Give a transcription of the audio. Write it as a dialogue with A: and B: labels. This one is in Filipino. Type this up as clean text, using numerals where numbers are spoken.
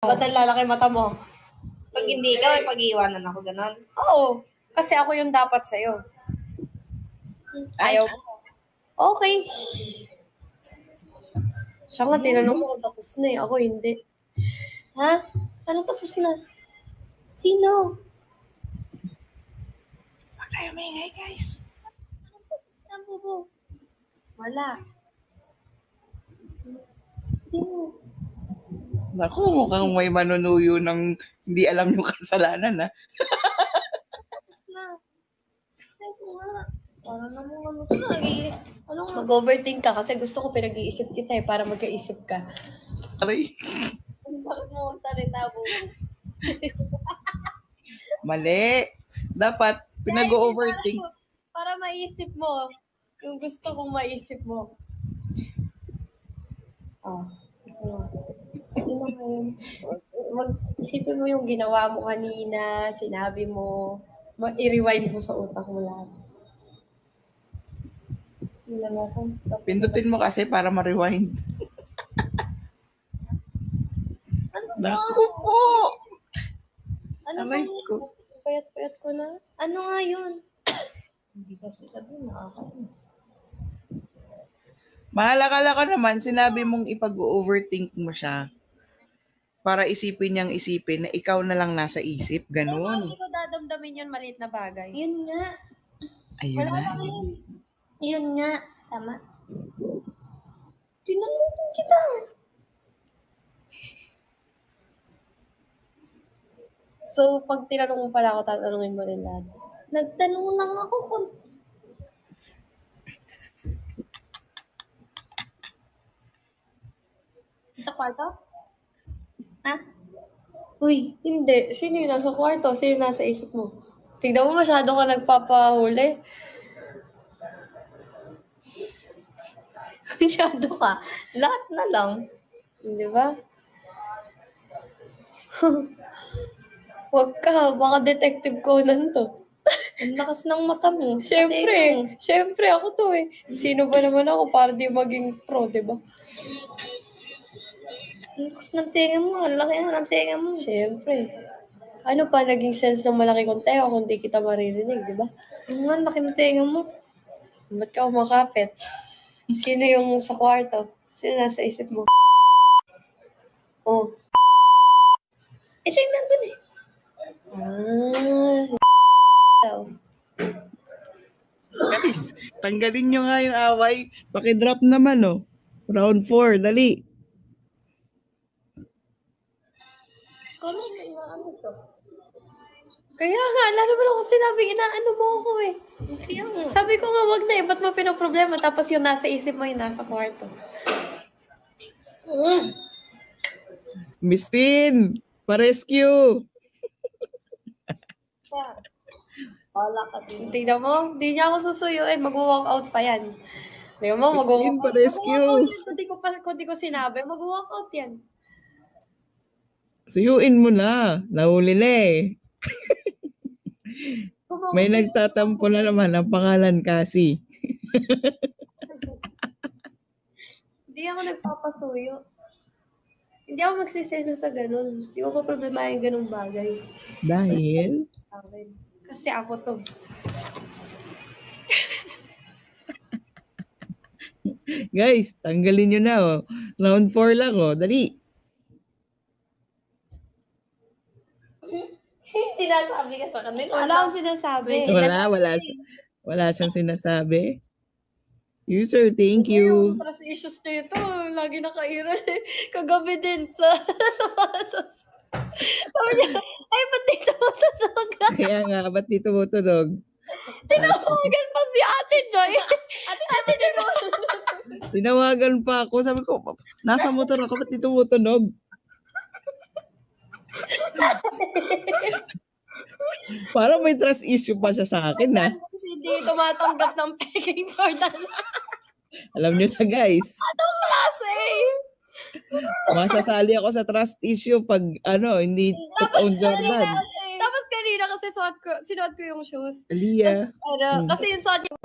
A: Ba't ang lalaki mata mo? Pag hindi ka, may pag-iiwanan ako, ganon? Oo. Kasi ako yung dapat sa'yo. Ayaw mo. Okay. Siya nga, tinanong ko kung tapos na eh. Ako hindi. Ha? Ano tapos na? Sino?
B: Huwag tayo maingay, guys.
A: Ano tapos na, bubo? Wala. Sino?
B: Naku, mukhang may manunuyo ng hindi alam yung kasalanan, ha?
A: Tapos na. Sino nga? Para naman ano ka eh. Mag-overthink ka kasi gusto ko pinag-iisip kita eh para magkaisip ka.
B: Aray.
A: Ang sakit mo magsalita, bubo.
B: Mali. Dapat pinag-overthink.
A: Para maisip mo yung gusto kong maisip mo. Sino ngayon? Mag-isipin mo yung ginawa mo kanina, sinabi mo, i-rewind mo sa utak mo lahat. Ilan ako?
B: Pindutin mo kasi para ma-rewind.
A: Ano ba?
B: Naku po!
A: Ano
B: Aray
A: ba?
B: ko.
A: Payat-payat ko na. Ano nga yun? Hindi kasi sabi, nakakainis.
B: Mahalakala ka naman, sinabi mong ipag-overthink mo siya para isipin niyang isipin na ikaw na lang nasa isip. Ganun.
A: Hindi ko dadamdamin yun, maliit na bagay. Yun nga.
B: Ayun na.
A: Yun nga. Tama. Tinanong kita. So, pag tinanong mo pala ako, tatanungin mo rin lahat. Nagtanong lang ako kung... Sa kwarto? Ha? Uy, hindi. Sino yung nasa kwarto? Sino yung nasa isip mo? Tignan mo, masyado ka nagpapahuli. Masyado ka. Lahat na lang. Di ba? Huwag ka. Baka Detective Conan to. Ang lakas ng mata mo. Siyempre ako to eh. Sino ba naman ako para di maging pro, di ba? Ang lakas ng tenga mo. Ang laki ng tenga mo. Siyempre. Ano pa naging sense ng malaki kong tenga kung di kita maririnig, di ba? Ang laki ng tenga mo. Ba't ka umakapit? Sino yung sa kwarto? Sino nasa isip mo? Oh. Siya yung nandun eh.
B: Guys, tanggalin nyo nga yung away. Pakidrop naman, oh. Round 4, dali.
A: Kaya nga, lalo mo lang kung sinabing inaano mo ako eh. Kaya nga. Sabi ko nga, wag na eh. Ba't mo pinoproblema? Tapos yung nasa isip mo yung nasa kwarto.
B: Miss Tin, pa-rescue.
A: Wala ka din. Tignan mo, hindi niya ako susuyuin. Mag-walk out pa yan. Tignan mo,
B: Miss Tin, pa-rescue.
A: Kung di ko sinabi, mag-walk out yan.
B: Suyuin mo na. Nahuli na eh. May nagtatampo na naman ang pangalan kasi.
A: Hindi ako nagpapasuyo. Hindi ako magsiselo sa ganun. Hindi ko pa problema yung ganung bagay.
B: Dahil?
A: Kasi ako to.
B: Guys, tanggalin nyo na oh. Round 4 lang oh. Dali.
A: Sinasabi ka sa kanila. Wala akong sinasabi.
B: Wala siyang sinasabi. User, thank you.
A: Yung trust issues na ito, lagi nakairal eh. Kagabi din sa sapatos. Sabi niya, ay, ba't di tumutunog?
B: Kaya nga, ba't di tumutunog?
A: Tinawagan pa si Ate Joy. Ate Joy,
B: tinawagan pa ako. Sabi ko, nasa motor ako, ba't di tumutunog? Parang may trust issue pa siya sa akin, ha?
A: Hindi tumatanggap ng peking Jordan.
B: Alam niyo na, guys.
A: Anong klase?
B: Masasali ako sa trust issue pag, hindi totoong Jordan.
A: Tapos kanina kasi sinuot ko yung shoes.
B: Aliyah.
A: Kasi yung suot yung